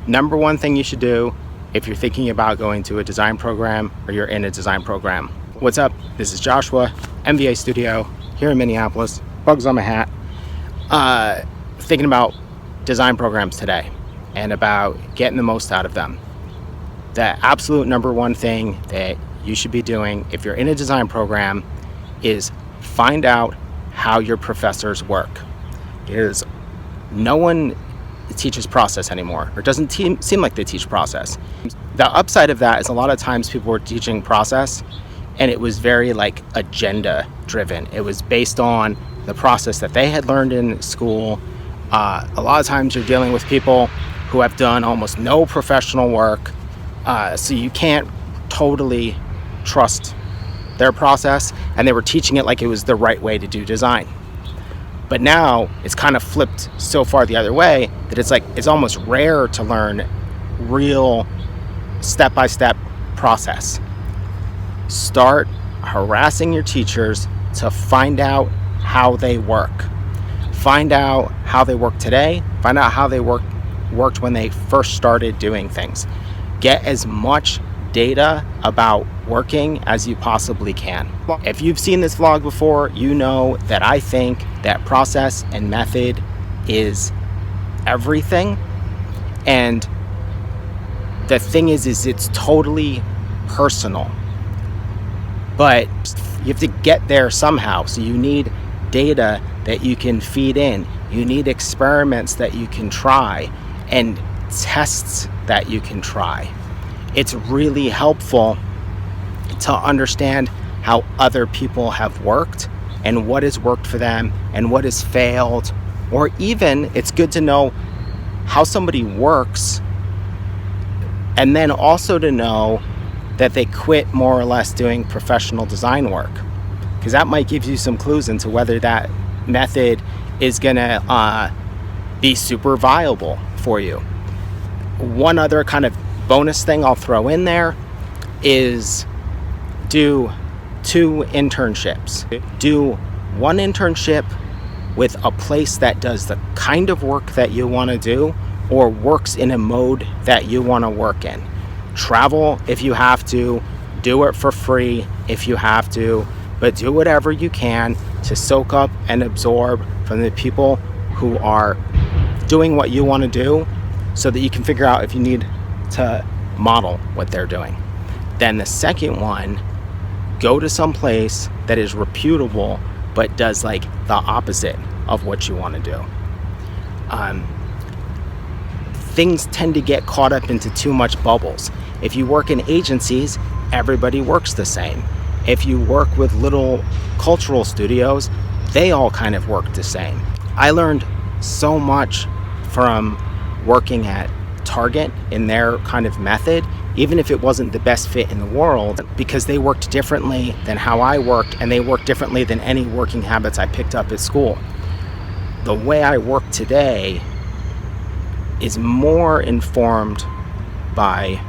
Number one thing you should do if you're thinking about going to a design program or you're in a design program. What's up? This is Joshua, MVA Studio here in Minneapolis. Bugs on my hat. Thinking about design programs today and about getting the most out of them. The absolute number one thing that you should be doing if you're in a design program is find out how your professors work. Because no one teaches process anymore, or doesn't seem like they teach process. The upside of that is a lot of times people were teaching process and it was very like agenda driven. It was based on the process that they had learned in school. A lot of times you're dealing with people who have done almost no professional work, so you can't totally trust their process, and they were teaching it like it was the right way to do design. But now it's kind of flipped so far the other way that it's almost rare to learn real step-by-step process. Start harassing your teachers to find out how they work. Find out how they work today. Find out how they worked when they first started doing things. Get as much data about working as you possibly can. If you've seen this vlog before, you know that I think that process and method is everything. And the thing is it's totally personal. But you have to get there somehow. So you need data that you can feed in. You need experiments that you can try and tests that you can try. It's really helpful to understand how other people have worked and what has worked for them and what has failed. Or even it's good to know how somebody works, and then also to know that they quit more or less doing professional design work, because that might give you some clues into whether that method is gonna be super viable for you. One other kind of bonus thing I'll throw in there is do 2 internships. Do one internship with a place that does the kind of work that you want to do or works in a mode that you want to work in. Travel if you have to, do it for free if you have to, but do whatever you can to soak up and absorb from the people who are doing what you want to do, so that you can figure out if you need to model what they're doing. Then the second one, go to some place that is reputable but does like the opposite of what you want to do. Things tend to get caught up into too much bubbles. If you work in agencies, everybody works the same. If you work with little cultural studios, they all kind of work the same. I learned so much from working at Target in their kind of method, even if it wasn't the best fit in the world, because they worked differently than how I worked, and they worked differently than any working habits I picked up at school. The way I work today is more informed by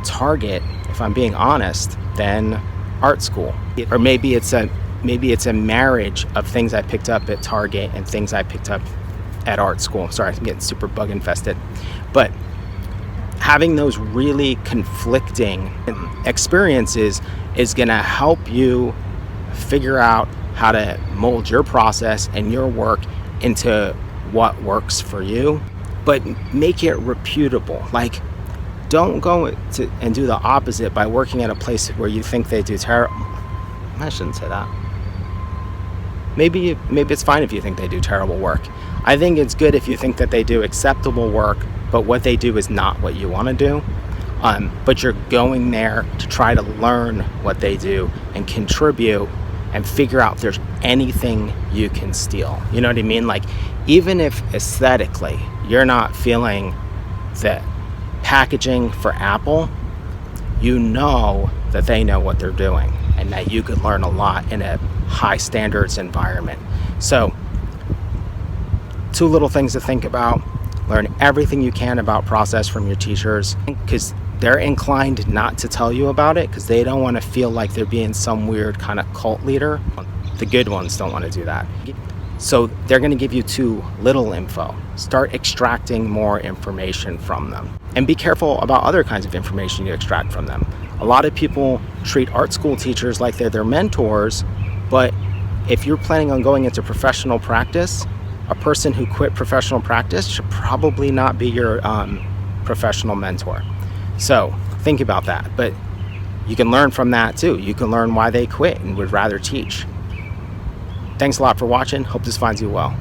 Target, if I'm being honest, than art school. Or maybe it's a marriage of things I picked up at Target and things I picked up at art school. Sorry, I'm getting super bug infested. But having those really conflicting experiences is going to help you figure out how to mold your process and your work into what works for you, but make it reputable. Like, don't go to and do the opposite by working at a place where you think they do terrible. I shouldn't say that. Maybe it's fine if you think they do terrible work. I think it's good if you think that they do acceptable work, but what they do is not what you want to do. But you're going there to try to learn what they do and contribute and figure out if there's anything you can steal. You know what I mean? Like, even if aesthetically you're not feeling the packaging for Apple, you know that they know what they're doing and that you could learn a lot in a high standards environment. So 2 little things to think about: learn everything you can about process from your teachers, because they're inclined not to tell you about it because they don't want to feel like they're being some weird kind of cult leader. The good ones don't want to do that. So they're going to give you too little info. Start extracting more information from them. And be careful about other kinds of information you extract from them. A lot of people treat art school teachers like they're their mentors, but if you're planning on going into professional practice, a person who quit professional practice should probably not be your professional mentor. So think about that. But you can learn from that too. You can learn why they quit and would rather teach. Thanks a lot for watching. Hope this finds you well.